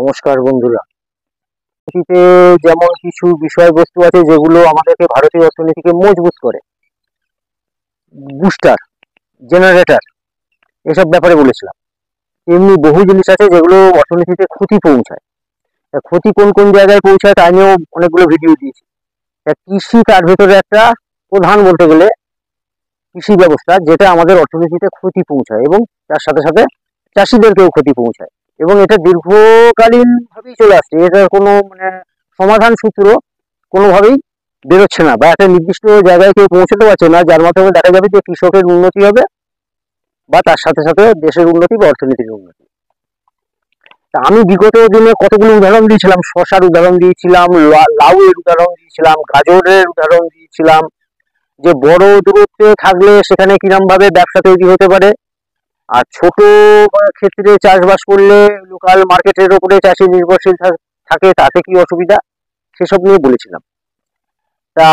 নমস্কার বন্ধুরা। কৃষিতে যেমন কিছু বিষয়বস্তু আছে যেগুলো আমাদেরকে ভারতীয় অর্থনীতিকে মজবুত করে, বুস্টার, জেনারেটর, এসব ব্যাপারে বলেছিলাম। এমনি বহু জিনিস আছে যেগুলো অর্থনীতিতে ক্ষতি পৌঁছায়। ক্ষতি কোন কোন জায়গায় পৌঁছায় তা নিয়েও অনেকগুলো ভিডিও দিয়েছি। কৃষি তার ভেতরে একটা প্রধান বলতে গেলে কৃষি ব্যবস্থা, যেটা আমাদের অর্থনীতিতে ক্ষতি পৌঁছায় এবং তার সাথে সাথে চাষিদেরকেও ক্ষতি পৌঁছায়, এবং এটা দীর্ঘকালীন ভাবেই চলে আসছে। এটার কোনো সমাধান সূত্র কোনোভাবেই বেরোচ্ছে না, বা একটা নির্দিষ্ট জায়গায় কেউ পৌঁছতে পারছে না, যার মাধ্যমে দেখা যাবে যে কৃষকের উন্নতি হবে বা তার সাথে সাথে দেশের উন্নতি বা অর্থনীতির উন্নতি। তা আমি বিগত দিনে কতগুলো উদাহরণ দিয়েছিলাম, শশার উদাহরণ দিয়েছিলাম, লাউয়ের উদাহরণ দিয়েছিলাম, গাজরের উদাহরণ দিয়েছিলাম, যে বড় দূরত্বে থাকলে সেখানে কিরম ভাবে ব্যবসা তৈরি হতে পারে, আর ছোট ক্ষেত্রে চাষবাস করলে লোকাল মার্কেটের উপরে চাষি নির্ভরশীল থাকে, তাতে কি অসুবিধা, সেসব নিয়ে বলেছিলাম। তা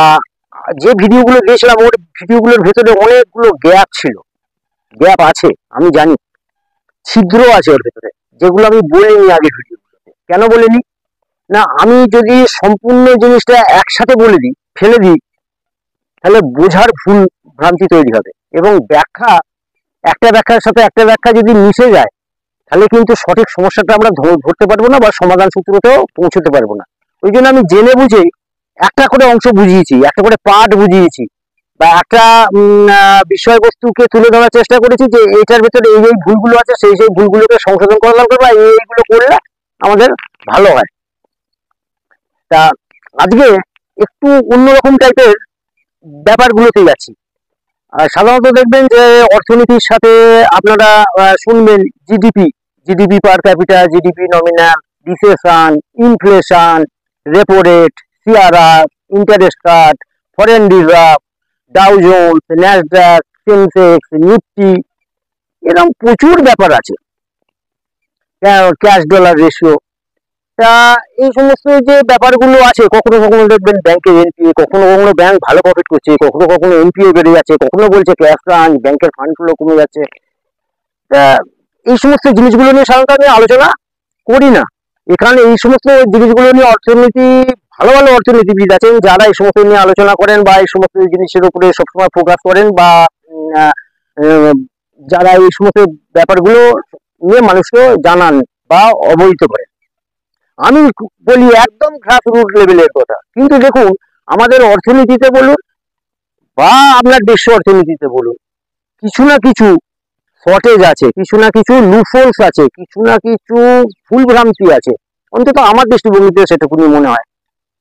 যে ভিডিওগুলো দিয়েছিলাম ওর ভিডিওগুলোর ভেতরে অনেকগুলো গ্যাপ ছিল, গ্যাপ আছে আমি জানি, ছিদ্র আছে ওর ভেতরে, যেগুলো আমি বলিনি আগে ভিডিওগুলোতে। কেন বলিনি না, আমি যদি সম্পূর্ণ জিনিসটা একসাথে বলে দিই, ফেলে দিই, তাহলে বোঝার ভুল ভ্রান্তি তৈরি হবে, এবং ব্যাখ্যা, একটা ব্যাখ্যার সাথে একটা ব্যাখ্যা যদি মিশে যায়, তাহলে কিন্তু সঠিক সমস্যাটা আমরা ধরতে পারবো না বা সমাধান সূত্রতেও পৌঁছতে পারবো না। ওই জন্য আমি জেনে বুঝে একটা করে অংশ বুঝিয়েছি, একটা করে পার্ট বুঝিয়েছি, বা একটা বিষয়বস্তুকে তুলে ধরার চেষ্টা করেছি যে এইটার ভেতরে এই এই ভুলগুলো আছে, সেই সেই ভুলগুলোকে সংশোধন করা দরকার, বা এইগুলো করলে আমাদের ভালো হয়। তা আজকে একটু অন্যরকম টাইপের ব্যাপারগুলোতে যাচ্ছি। আর সাধারণত দেখবেন যে অর্থনীতির সাথে আপনারা শুনবেন GDP, GDP per capita, GDP nominal, recession, inflation, repo rate, CRR, interest cut, foreign reserve, Dow Jones, Nasdaq, Sensex, Nifty, এরকম প্রচুর ব্যাপার আছে, ক্যাশ ডলার রেশিও। তা এই সমস্ত যে ব্যাপারগুলো আছে, কখনো কখনো দেখবেন ব্যাংকের এনপিএ, কখনো কখনো ব্যাংক ভালো প্রফিট করছে, কখনো কখনো এনপিএ বেড়ে যাচ্ছে, কখনো বলছে ক্যাশ রান, ব্যাংকের ফান্ড ফ্লো কমে যাচ্ছে। তা এই সমস্ত জিনিসগুলো নিয়ে সাধারণত আমি আলোচনা করি না এখানে। এই সমস্ত জিনিসগুলো নিয়ে অর্থনীতি, ভালো ভালো অর্থনীতিবিদ আছেন যারা এই সমস্ত নিয়ে আলোচনা করেন, বা এই সমস্ত জিনিসের উপরে সবসময় ফোকাস করেন, বা যারা এই সমস্ত ব্যাপারগুলো নিয়ে মানুষকে জানান বা অবহিত করেন। আমি বলি একদম গ্রাস রুট লেভেলের কথা। কিন্তু দেখুন, আমাদের অর্থনীতিতে বলুন বা আপনার বিশ্ব অর্থনীতিতে বলুন, কিছু না কিছু শর্টেজ আছে, কিছু না কিছু লুফোলস আছে, কিছু না কিছু ভুলভ্রান্তি আছে, অন্তত আমার দৃষ্টিভঙ্গিতে সেটুকুনি মনে হয়।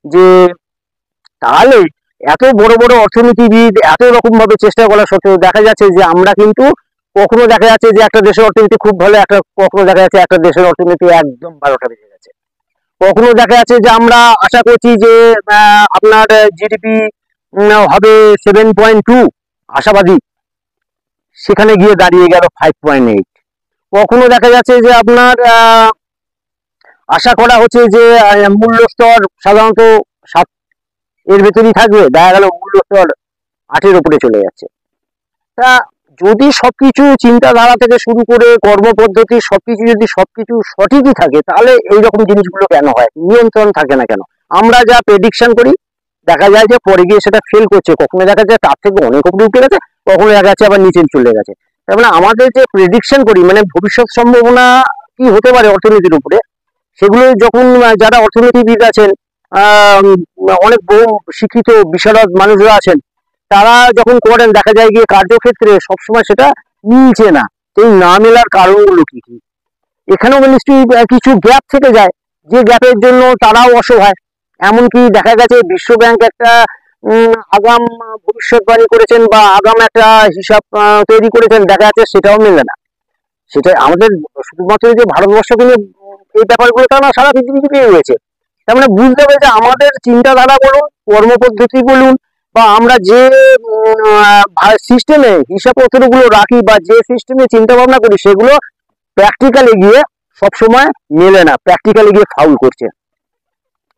যে তাহলে এত বড় বড় অর্থনীতিবিদ এত রকম ভাবে চেষ্টা করা সত্ত্বেও দেখা যাচ্ছে যে আমরা কিন্তু, কখনো দেখা যাচ্ছে যে একটা দেশের অর্থনীতি খুব ভালো, কখনো দেখা যাচ্ছে একটা দেশের অর্থনীতি একদম 12টা বেজে গেছে। কখনো দেখা যাচ্ছে যে আমরা আশা করছি যে আপনার জিডিপি হবে 7.2, আশাবাদী, সেখানে গিয়ে দাঁড়িয়ে গেল 5.8। কখনো দেখা যাচ্ছে যে আপনার আশা করা হচ্ছে যে মূল্যস্তর সাধারণত 7 এর ভেতরেই থাকবে, দেখা গেল মূল্যস্তর 8-এর উপরে চলে যাচ্ছে। তা যদি সবকিছু চিন্তাধারা থেকে শুরু করে কর্মপদ্ধতি সবকিছু যদি সবকিছু সঠিকই থাকে, তাহলে এইরকম জিনিসগুলো কেন হয়, নিয়ন্ত্রণ থাকে না কেন? আমরা যা প্রেডিকশন করি দেখা যায় যে পরে গিয়ে সেটা ফেল করছে, কখনো দেখা যায় তার থেকে অনেক উপরে উঠে গেছে, কখনো দেখা যাচ্ছে আবার নিচে চলে গেছে। তার মানে আমাদের যে প্রেডিকশন করি, মানে ভবিষ্যৎ সম্ভাবনা কি হতে পারে অর্থনীতির উপরে, সেগুলো যখন যারা অর্থনীতিবিদ আছেন, অনেক বহু শিক্ষিত বিশারদ মানুষরা আছেন, তারা যখন করেন দেখা যায় গিয়ে কার্যক্ষেত্রে সবসময় সেটা মিলছে না। এই না মেলার কারণগুলো কি কি, এখানেও নিশ্চয়ই কিছু গ্যাপ থেকে যায়, যে গ্যাপের জন্য তারাও অসহায়। এমনকি দেখা গেছে বিশ্ব ব্যাংক একটা আগাম ভবিষ্যৎবাণী করেছেন বা আগাম একটা হিসাব তৈরি করেছেন, দেখা যাচ্ছে সেটাও মেলে না। সেটা আমাদের শুধুমাত্র যে ভারতবর্ষকে নিয়ে এই ব্যাপারগুলো তা না, সারা পৃথিবীতে রয়েছে। তার মানে বুঝতে হবে যে আমাদের চিন্তাধারা বলুন, কর্মপদ্ধতি বলুন, বা আমরা যে সিস্টেমে হিসাবপত্রগুলো রাখি বা যে সিস্টেমে চিন্তা ভাবনা করি, সেগুলো প্র্যাকটিক্যালি গিয়ে সবসময় মেলে না, প্র্যাকটিক্যালি গিয়ে ফাউল করছে।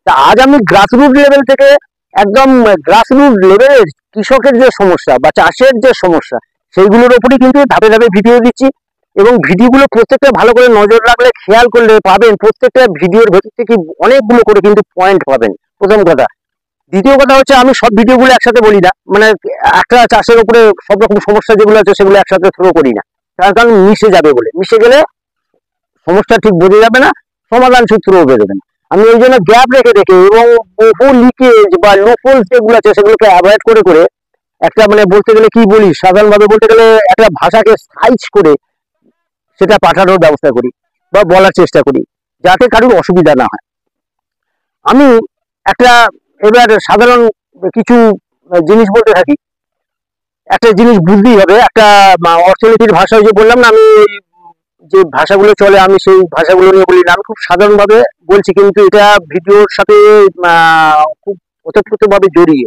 তা আজ আমি গ্রাসরুট লেভেল থেকে, একদম গ্রাসরুট লেভেলের কৃষকের যে সমস্যা বা চাষের যে সমস্যা, সেইগুলোর উপরই কিন্তু ধাপে ধাপে ভিডিও দিচ্ছি। এবং ভিডিওগুলো প্রত্যেকটা ভালো করে নজর রাখলে খেয়াল করলে পাবেন প্রত্যেকটা ভিডিওর ভেতর থেকে অনেকগুলো করে কিন্তু পয়েন্ট পাবেন, প্রথম কথা। দ্বিতীয় কথা হচ্ছে আমি সব ভিডিওগুলো একসাথে বলি না, মানে একটা চাষের উপরে সব রকম সমস্যা যেগুলো আছে সেগুলো একসাথে থ্রো করি না, তার কারণ মিশে যাবে বলে, মিশে গেলে সমস্যা ঠিক বোঝা যাবে না, সমাধান সূত্রও বেরোবে না। আমি ওই জন্য গ্যাপ রেখে রেখে এবং বহু লিকেজ বা লোফলস যেগুলো আছে সেগুলোকে অ্যাভয়েড করে করে একটা মানে বলতে গেলে কি বলি, সাধারণভাবে বলতে গেলে একটা ভাষাকে সাইজ করে সেটা পাঠানোর ব্যবস্থা করি বা বলার চেষ্টা করি, যাতে কারোর অসুবিধা না হয়। আমি একটা এবার সাধারণ কিছু জিনিস বলতে থাকি, একটা জিনিস বুঝতেই হবে, একটা অর্থনীতির ভাষা যে বললাম না, আমি যে ভাষাগুলো চলে আমি সেই ভাষাগুলো নিয়ে বলি না, আমি খুব সাধারণভাবে বলছি, কিন্তু এটা ভিডিওর সাথে খুব ওতপ্রোতভাবে জড়িয়ে,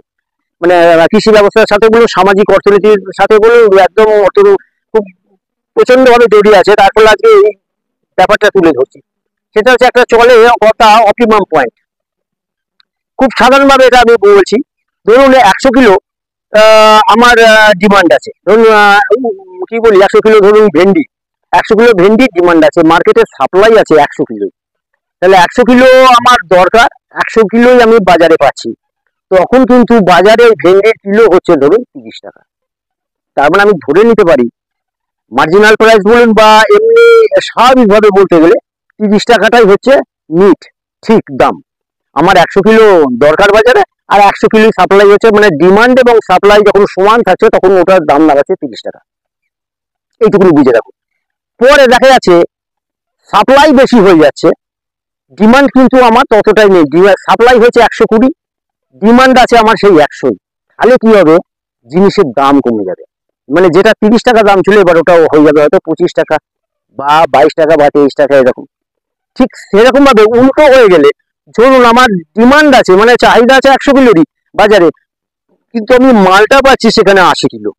মানে কৃষি ব্যবস্থার সাথে বলুন, সামাজিক অর্থনীতির সাথে বলুন, একদম খুব প্রচন্ড ভাবে জড়িয়ে আছে, তার ফলে আজকে এই ব্যাপারটা তুলে ধরছি। সেটা হচ্ছে একটা চলে কথা অপটিমাম পয়েন্ট। খুব সাধারণভাবে এটা আমি বলছি, ধরুন 100 কিলো আমার ডিমান্ড আছে, ধরুন কি বলি 100 কিলো ধরুন ভেন্ডি, 100 কিলো ভেন্ডির ডিমান্ড আছে, মার্কেটে সাপ্লাই আছে 100 কিলো, তাহলে 100 কিলো আমার দরকার, 100 কিলোই আমি বাজারে পাচ্ছি, তখন কিন্তু বাজারে ভেন্ডির কিলো হচ্ছে ধরুন 30 টাকা। তার মানে আমি ধরে নিতে পারি মার্জিনাল প্রাইস বলুন বা এমনি স্বাভাবিকভাবে বলতে গেলে 30 টাকাটাই হচ্ছে নিট ঠিক দাম। আমার 100 কিলো দরকার বাজারে, আর 100 কিলো সাপ্লাই হচ্ছে, মানে ডিমান্ড এবং সাপ্লাই যখন সমান থাকছে তখন ওটার দাম দাঁড়াচ্ছে 30 টাকা। এইটুকুনি বুঝে রাখুন। পরে দেখা যাচ্ছে সাপ্লাই বেশি হয়ে যাচ্ছে, ডিমান্ড কিন্তু আমার ততটাই নেই, সাপ্লাই হয়েছে 120, ডিমান্ড আছে আমার সেই 100, তাহলে কি হবে, জিনিসের দাম কমে যাবে, মানে যেটা 30 টাকা দাম ছিল এবার ওটা হয়ে যাবে হয়তো 25 টাকা বা 22 টাকা বা 23 টাকা এরকম। ঠিক সেরকম ভাবে উল্টো হয়ে গেলে, ধরুন আমার ডিমান্ড আছে মানে চাহিদা আছে 100 কিলোরই বাজারে, কিন্তু আমি মালটা পাচ্ছি সেখানে 80 কিলো,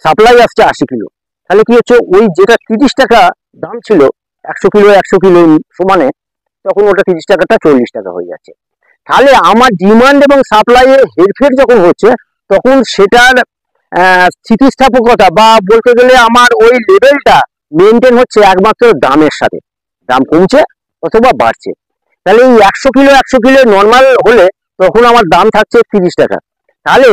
সাপ্লাই আসছে 80 কিলো, তাহলে কি হচ্ছে ওই যেটা 30 টাকা দাম ছিল 100 কিলো সমানে, তখন ওটা 30 টাকাটা 40 টাকা হয়ে যাচ্ছে। তাহলে আমার ডিমান্ড এবং সাপ্লাই এর হেরফের যখন হচ্ছে, তখন সেটার স্থিতিস্থাপকতা বা বলতে গেলে আমার ওই লেভেলটা মেনটেন হচ্ছে একমাত্র দামের সাথে, দাম কমছে অথবা বাড়ছে। তাহলে এই 100 কিলো নর্মাল হলে তখন আমার দাম থাকছে 30 টাকা, তাহলে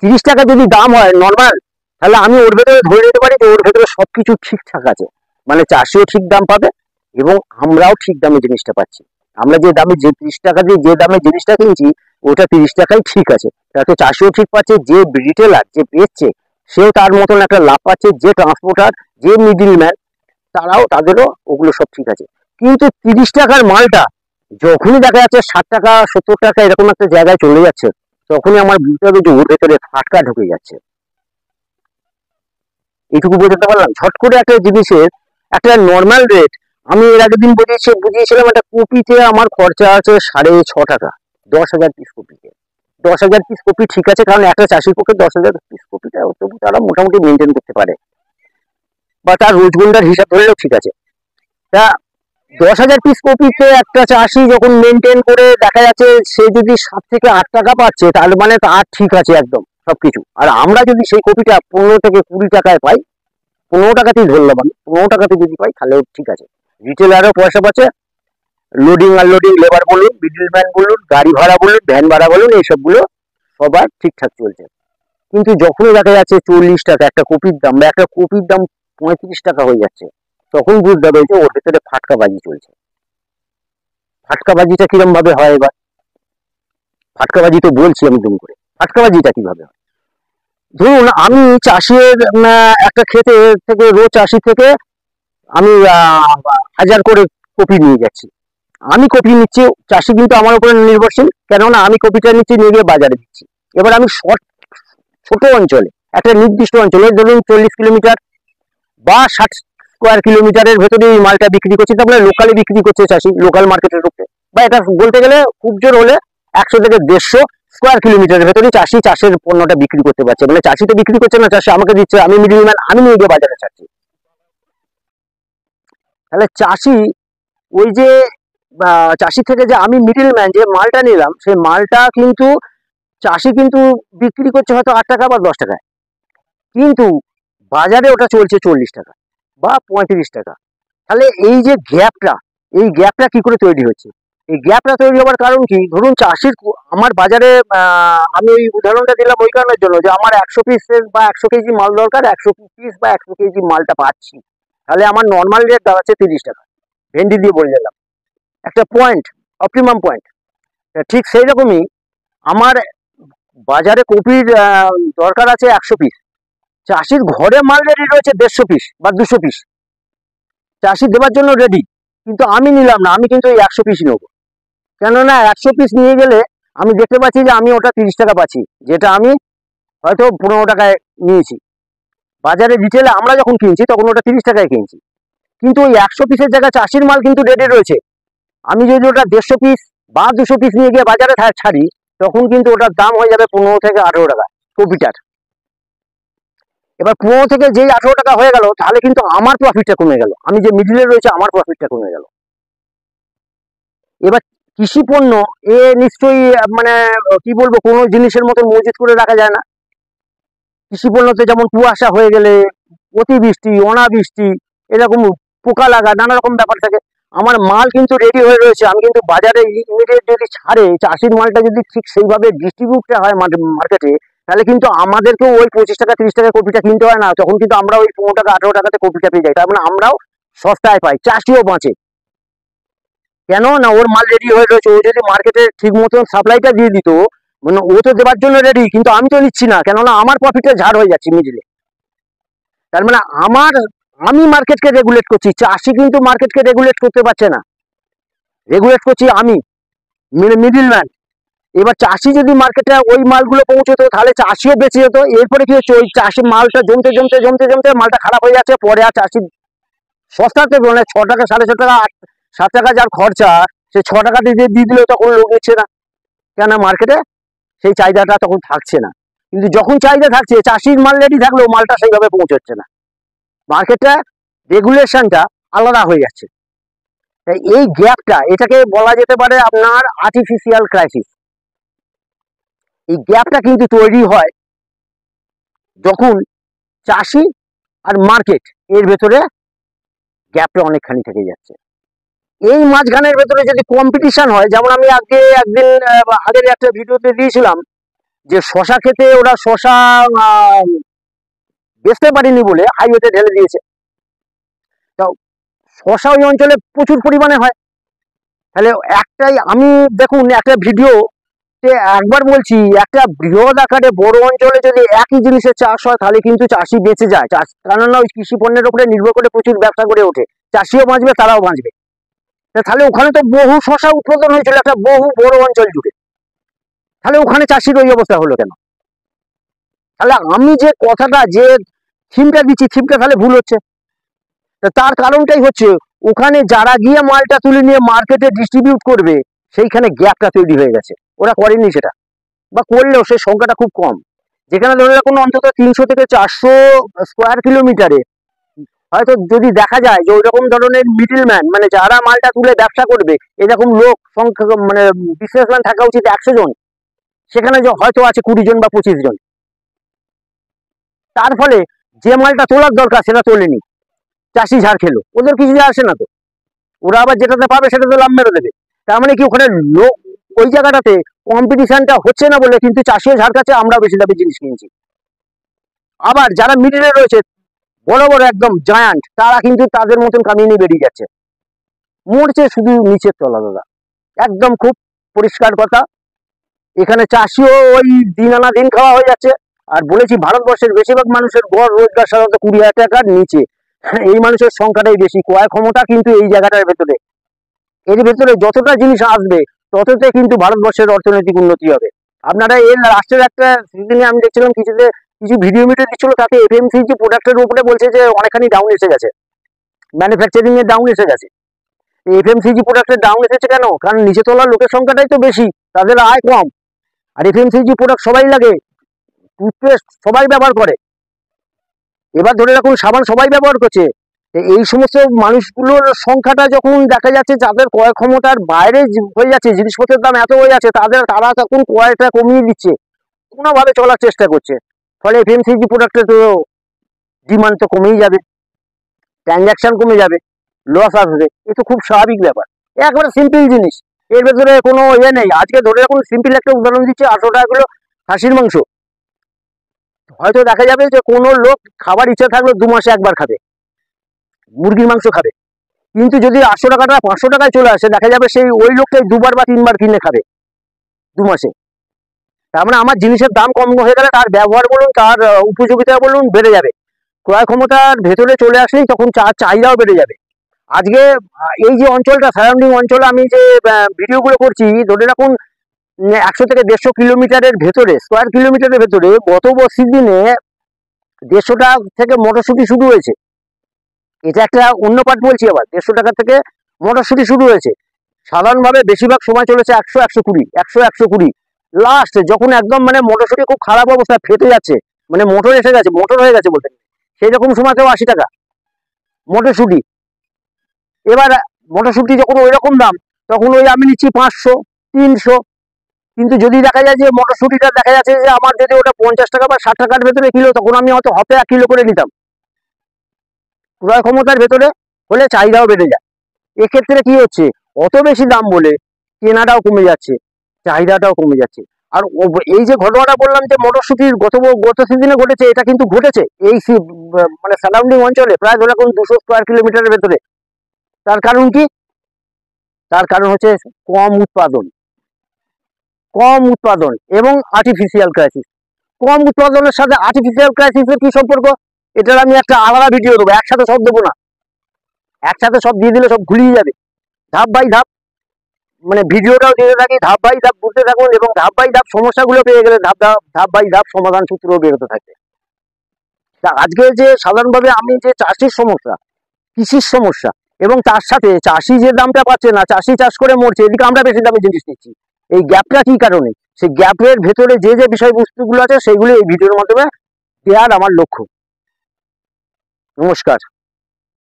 30 টাকা যদি দাম হয় নর্মাল, তাহলে আমি ওর ভেতরে ধরে নিতে পারি যে ওর ভেতরে সবকিছু ঠিকঠাক আছে, মানে চাষিও ঠিক দাম পাবে এবং আমরাও ঠিক দামে জিনিসটা পাচ্ছি। আমরা যে দামে যে 30 টাকা দিয়ে যে দামে জিনিসটা কিনছি ওটা 30 টাকাই ঠিক আছে, তাতে চাষিও ঠিক পাচ্ছে, যে রিটেলার যে বেচছে সেও তার মতন একটা লাভ পাচ্ছে, যে ট্রান্সপোর্টার যে মিডিল ম্যান তারাও তাদেরও ওগুলো সব ঠিক আছে। কিন্তু 30 টাকার মালটা যখনই দেখা যাচ্ছে 60 টাকা 70 টাকা এরকম একটা জায়গায় চলে যাচ্ছে, তখনই আমার বুঝতে হবে যে ওর ভেতরে ফাটকা ঢুকে যাচ্ছে। এইটুকু বোঝাতে পারলাম। ঝট করে একটা জিনিসের একটা নর্মাল রেট, আমি এর আগের দিন বুঝিয়েছিলাম একটা কপিতে আমার খরচা আছে 6.5 টাকা, 10,000 পিস কপিতে। 10,000 পিস কপি ঠিক আছে, কারণ একটা চাষির পক্ষে 10,000 পিস কপিটা তবু তারা মোটামুটি মেনটেন করতে পারে, বা তার রোজগুন্ডার হিসাব ধরলেও ঠিক আছে। তা 10,000 পিস কপিতে একটা চাষি যখন মেনটেন করে দেখা যাচ্ছে সে যদি 7 থেকে 8 টাকা পাচ্ছে, তার মানে তার ঠিক আছে একদম সবকিছু। আর আমরা যদি সেই কপিটা 15 থেকে 20 টাকায় পাই, 15 টাকাতেই ধরলাম আমি, 15 টাকাতে যদি পাই তাহলে ঠিক আছে, রিটেলারও পয়সা পাচ্ছে, লোডিং আনলোডিং লেবার বলুন, মিডলম্যান বলুন, গাড়ি ভাড়া বলুন, ভ্যান ভাড়া বলুন, এইসবগুলো সবার ঠিকঠাক চলছে। কিন্তু যখনই দেখা যাচ্ছে 40 টাকা একটা কপির দাম, বা একটা কপির দাম 35 টাকা হয়ে যাচ্ছে, তখন বুঝতে হবে যে ওর ভেতরে ফাটকাবাজি চলছে। ফাটকাবাজিটা কিরম ভাবে হয় এবার, ফাটকাবাজি তো বলছি আমি দুম করে, ফাটকাবাজিটা কিভাবে হয়। ধরুন আমি চাষির একটা ক্ষেতে থেকে রোজ চাষি থেকে আমি 1000 করে কপি নিয়ে যাচ্ছি, আমি কপি নিচ্ছি, চাষি কিন্তু আমার উপরে নির্ভরশীল, কেননা আমি কপিটা নিচ্ছি নিয়ে গিয়ে বাজারে দিচ্ছি। এবার আমি ছোট অঞ্চলে একটা নির্দিষ্ট অঞ্চলে ধরুন 40 কিলোমিটার বা 60 স্কোয়ার কিলোমিটারের ভেতরে এই মালটা বিক্রি করছে, তারপরে লোকালে বিক্রি করছে চাষি, লোকাল মার্কেটের উপরে, বা এটা বলতে গেলে খুব জোর হলে 100 থেকে 150 স্কোয়ার কিলোমিটারের ভেতরে চাষি চাষের পণ্যটা বিক্রি করতে পারছে, মানে চাষি তো বিক্রি করছে না, চাষি আমাকে দিচ্ছে, আমি মিডিলম্যান, আমি নিয়ে গিয়ে বাজারে ছাড়ছি। তাহলে চাষি ওই যে চাষি থেকে যে আমি মিডিলম্যান যে মালটা নিলাম, সেই মালটা কিন্তু চাষি কিন্তু বিক্রি করছে হয়তো 8 টাকা বা 10 টাকায়, কিন্তু বাজারে ওটা চলছে 40 টাকা। বা 35 টাকা। তাহলে এই যে গ্যাপটা, এই গ্যাপটা কি করে তৈরি হচ্ছে? এই গ্যাপটা তৈরি হওয়ার কারণ কি? ধরুন চাষির আমার বাজারে আমি এই উদাহরণটা দিলাম ওই কারণের জন্য যে আমার 100 পিসের বা 100 কেজি মাল দরকার, 100 পিস বা 100 কেজি মালটা পাচ্ছি, তাহলে আমার নর্মাল রেট দাঁড়াচ্ছে 30 টাকা। ভেন্ডি দিয়ে বলে দিলাম একটা পয়েন্ট, অপটিমাম পয়েন্ট। ঠিক সেই রকমই আমার বাজারে কপির দরকার আছে 100 পিস, চাষির ঘরে মাল রেডি রয়েছে 150 পিস বা 200 পিস, চাষি দেওয়ার জন্য রেডি, কিন্তু আমি নিলাম না, আমি কিন্তু ওই 100 পিস নেবো। কেননা 100 পিস নিয়ে গেলে আমি দেখতে পাচ্ছি যে আমি ওটা 30 টাকা পাচ্ছি, যেটা আমি হয়তো 15 টাকায় নিয়েছি। বাজারে রিটেলে আমরা যখন কিনছি তখন ওটা 30 টাকায় কিনছি, কিন্তু ওই 100 পিসের জায়গায় চাষির মাল কিন্তু রেডি রয়েছে। আমি যদি ওটা 150 পিস বা 200 পিস নিয়ে গিয়ে বাজারে ছাড়ি, তখন কিন্তু ওটার দাম হয়ে যাবে 15 থেকে 18 টাকা কপিটার। এবার 15 থেকে যেই 18 টাকা হয়ে গেল, তাহলে কিন্তু আমার প্রফিটটা কমে গেল, আমি যে মিডিলে রয়েছে আমার প্রফিটটা কমে গেল। এবার কৃষি পণ্য এ নিশ্চয়ই মানে কি বলবো, কোনো জিনিসের মতো মজুত করে রাখা যায় না। কৃষি পণ্যতে যেমন কুয়াশা হয়ে গেলে, অতিবৃষ্টি, অনাবৃষ্টি, এরকম পোকা লাগা, নানা রকম ব্যাপার থাকে। আমার মাল কিন্তু রেডি হয়ে রয়েছে, আমি কিন্তু বাজারে ইমিডিয়েট যদি ছাড়ে, চাষির মালটা যদি ঠিক সেইভাবে ডিস্ট্রিবিউটটা হয় মার্কেটে, তাহলে কিন্তু আমাদেরকেও ওই 25 টাকা 30 টাকা কপিটা কিনতে হয় না, তখন কিন্তু আমরা ওই 15 টাকা 18 টাকাতে কপিটা পেয়ে যাই। তার মানে আমরাও সস্তায় পাই, চাষিও বাঁচে। কেন না, ওর মাল রেডি হয়ে রয়েছে, ও যদি মার্কেটে ঠিক মতন সাপ্লাইটা দিয়ে দিত, মানে ও তো দেওয়ার জন্য রেডি, কিন্তু আমি তো নিচ্ছি না, কেননা আমার প্রফিটে ঝাড় হয়ে যাচ্ছে মিডিলে। তার মানে আমি মার্কেটকে রেগুলেট করছি, চাষি কিন্তু মার্কেটকে রেগুলেট করতে পারছে না, রেগুলেট করছি আমি, মিডিল ম্যান। এবার চাষি যদি মার্কেটে ওই মালগুলো পৌঁছতো, তাহলে চাষিও বেঁচে যেত। এরপরে কি হচ্ছে, ওই চাষি মালটা জমতে জমতে জমতে জমতে মালটা খারাপ হয়ে যাচ্ছে, পরে আর চাষি সস্তাতে মানে 6 টাকা 6.5 টাকা 7 টাকা যার খরচা, সে 6 টাকা দিয়ে দিলেও তখন লোক নিচ্ছে না, কেন মার্কেটে সেই চাহিদাটা তখন থাকছে না। কিন্তু যখন চাহিদা থাকছে, চাষির মাল রেডি থাকলেও মালটা সেইভাবে পৌঁছচ্ছে না, মার্কেটটা রেগুলেশনটা আলাদা হয়ে যাচ্ছে। তাই এই গ্যাপটা, এটাকে বলা যেতে পারে আপনার আর্টিফিশিয়াল ক্রাইসিস। এই গ্যাপটা কিন্তু তৈরি হয় যখন চাষি আর মার্কেট এর ভেতরে গ্যাপটা অনেকখানি থেকে যাচ্ছে। এই মাঝখানের ভেতরে যদি কম্পিটিশন হয়, যেমন আমি একদিন আগের একটা ভিডিওতে দিয়েছিলাম যে শশা খেতে ওরা শশা বেচতে পারিনি বলে হাইওয়েতে ঢেলে দিয়েছে। তো শশা ওই অঞ্চলে প্রচুর পরিমাণে হয়, তাহলে একটাই আমি দেখুন একটা ভিডিও একবার বলছি, একটা বৃহৎ আকারে বড় অঞ্চলে যদি একই জিনিসের চাষ হয়, তাহলে কিন্তু চাষি বেঁচে যায়, কেননা ওই কৃষি পণ্যের উপরে নির্ভর করে প্রচুর ব্যবসা করে ওঠে, চাষিও বাঁচবে তারাও বাঁচবে। তাহলে ওখানে তো বহু শশা উৎপাদন হয়েছিল একটা বহু বড় অঞ্চল জুড়ে, তাহলে ওখানে চাষির ওই অবস্থা হলো কেন? তাহলে আমি যে কথাটা যে থিমটা দিচ্ছি, থিমটা তাহলে ভুল হচ্ছে। তার কারণটাই হচ্ছে, ওখানে যারা গিয়ে মালটা তুলে নিয়ে মার্কেটে ডিস্ট্রিবিউট করবে, সেইখানে গ্যাপটা তৈরি হয়ে গেছে, ওরা করেনি সেটা, বা করলেও সেই সংখ্যাটা খুব কম। যেখানে ধরে রাখুন অন্তত 300 থেকে 400 স্কোয়ার কিলোমিটারে হয়তো যদি দেখা যায় যে ওই রকম ধরনের মিডিল ম্যান, মানে যারা মালটা তুলে ব্যবসা করবে, এরকম লোক সংখ্যা মানে বিজনেসম্যান থাকা উচিত 100 জন, সেখানে হয়তো আছে 20 জন বা 25 জন। তার ফলে যে মালটা তোলার দরকার সেটা তোলেনি, চাষি ঝাড় খেলো, ওদের কিছু যায় আসে না তো, ওরা আবার যেটাতে পাবে সেটাতে লাভ মেরে দেবে। তার মানে কি, ওখানে লোক ওই জায়গাটাতে কম্পিটিশনটা হচ্ছে না বলে কিন্তু চাষিও ঝাড় খাচ্ছে, আমরা বেশি দামে জিনিস কিনছি। আবার যারা মিডিলে রয়েছে, বড় বড় একদম জায়ান্ট, তারা কিন্তু তাদের মতন কামিয়ে নিয়ে বেরিয়ে যাচ্ছে, মরছে শুধু নিচের তলা। দাদা একদম খুব পরিষ্কার কথা, এখানে চাষিও ওই দিন আনা দিন খাওয়া হয়ে যাচ্ছে। আর বলেছি, ভারতবর্ষের বেশিরভাগ মানুষের গড় রোজগার সাধারণত 20,000 টাকার নিচে, এই মানুষের সংখ্যাটাই বেশি, ক্রয় ক্ষমতা কিন্তু এই জায়গাটার ভেতরে, এর ভেতরে যতটা জিনিস আসবে তততে কিন্তু ভারতবর্ষের অর্থনৈতিক উন্নতি হবে। আপনারা এর রাষ্ট্রের একটা সিজনে আমি দেখছিলাম কিছু ভিডিও দিচ্ছিল, তাতে এফএমসিজি প্রোডাক্টের উপরে বলছে যে অনেকখানি ডাউন এসে গেছে, ম্যানুফ্যাকচারিং এর ডাউন এসে গেছে। এফএমসিজি প্রোডাক্টের ডাউন এসেছে কেন? কারণ নিচে তোলার লোকের সংখ্যাটাই তো বেশি, তাদের আয় কম, আর এফএমসিজি প্রোডাক্ট সবাই লাগে, টুথপেস্ট সবাই ব্যবহার করে, এবার ধরে রাখুন সাবান সবাই ব্যবহার করছে। এই সমস্ত মানুষগুলোর সংখ্যাটা যখন দেখা যাচ্ছে যাদের ক্রয় ক্ষমতার বাইরে হয়ে যাচ্ছে, জিনিসপত্রের দাম এত হয়ে যাচ্ছে, তারা তখন ক্রয়টা কমিয়ে দিচ্ছে, কোনোভাবে চলার চেষ্টা করছে, ফলে এফএমসিজি প্রোডাক্টের তো ডিমান্ড তো কমেই যাবে। ট্রানজাকশন কমে যাবে, লস আসবে, এ তো খুব স্বাভাবিক ব্যাপার, একবারে সিম্পল জিনিস, এর ভেতরে কোনো ইয়ে নেই। আজকে ধরে রাখুন, সিম্পল একটা উদাহরণ দিচ্ছি, 800 টাকা কিলো খাসির মাংস, হয়তো দেখা যাবে যে কোনো লোক খাবার ইচ্ছা থাকলে 2 মাসে একবার খাবে, মুরগির মাংস খাবে, কিন্তু যদি 800 টাকাটা 500 টাকায় চলে আসে, দেখা যাবে সেই ওই লোকটাই 2বার বা 3বার কিনে খাবে 2 মাসে। তার মানে আমার জিনিসের দাম কম হয়ে গেলে তার ব্যবহার বলুন, তার উপযোগিতা বলুন বেড়ে যাবে, ক্রয় ক্ষমতার ভেতরে চলে আসলেই তখন চাহিদাও বেড়ে যাবে। আজকে এই যে অঞ্চলটা, সারাউন্ডিং অঞ্চলে আমি যে ভিডিওগুলো করছি, ধরে রাখুন 100 থেকে 150 কিলোমিটারের ভেতরে, স্কোয়ার কিলোমিটারের ভেতরে গত সিজনে 150 টাকা থেকে মটরশুটি শুরু হয়েছে। এটা একটা অন্য পার্ট বলছি, আবার 150 টাকা থেকে মটরশুটি শুরু হয়েছে। সাধারণভাবে বেশিরভাগ সময় চলেছে 100, 120, 100, 120। লাস্ট যখন একদম মানে মটরশুটি খুব খারাপ অবস্থা, ফেটে যাচ্ছে, মানে মোটর এসে গেছে, মোটর হয়ে গেছে বলতে, সেই রকম সময়তেও 80 টাকা মটরশুটি। এবার মটরশুটি যখন ওই রকম দাম, তখন ওই আমি নিচ্ছি 500, 300। কিন্তু যদি দেখা যায় যে মটরশুটিটা দেখা যাচ্ছে যে আমার যদি ওটা 50 টাকা বা 60 টাকার ভেতরে কিলো, তখন আমি হয়তো হাফে 1 কিলো করে নিতাম। ক্রয় ক্ষমতার ভেতরে হলে চাহিদাও বেড়ে যায়। এক্ষেত্রে কি হচ্ছে, অত বেশি দাম বলে কেনাটাও কমে যাচ্ছে, চাহিদাটাও কমে যাচ্ছে। আর এই যে ঘটনাটা বললাম যে মটরশুটির গত সিজনে ঘটেছে, এটা কিন্তু ঘটেছে এই মানে সারাউন্ডিং অঞ্চলে প্রায় ধরে রাখুন 200 স্কোয়ার কিলোমিটারের ভেতরে। তার কারণ কি? তার কারণ হচ্ছে কম উৎপাদন এবং আর্টিফিশিয়াল ক্রাইসিস। কম উৎপাদনের সাথে আর্টিফিশিয়াল ক্রাইসিসের কি সম্পর্ক, এটার আমি একটা আলাদা ভিডিও দেবো, একসাথে সব দেবো না, একসাথে সব দিয়ে দিলে সব ঘুরিয়ে যাবে। ধাপ বাই ধাপ, মানে ভিডিওটাও দিতে থাকি, ধাপ বাই ধাপ বুঝতে থাকুন, এবং ধাপ বাই ধাপ সমস্যাগুলো পেয়ে গেলে ধাপ বাই ধাপ সমাধান সূত্রও বেরোতে থাকবে। তা আজকে যে সাধারণভাবে আমি যে চাষির সমস্যা, কৃষির সমস্যা, এবং তার সাথে চাষি যে দামটা পাচ্ছে না, চাষি চাষ করে মরছে, এদিকে আমরা বেশি দামে জিনিস নিচ্ছি, এই গ্যাপটা কি কারণে, সেই গ্যাপের ভেতরে যে যে বিষয়বস্তুগুলো আছে সেইগুলো এই ভিডিওর মাধ্যমে দেওয়ার আমার লক্ষ্য। নমস্কার।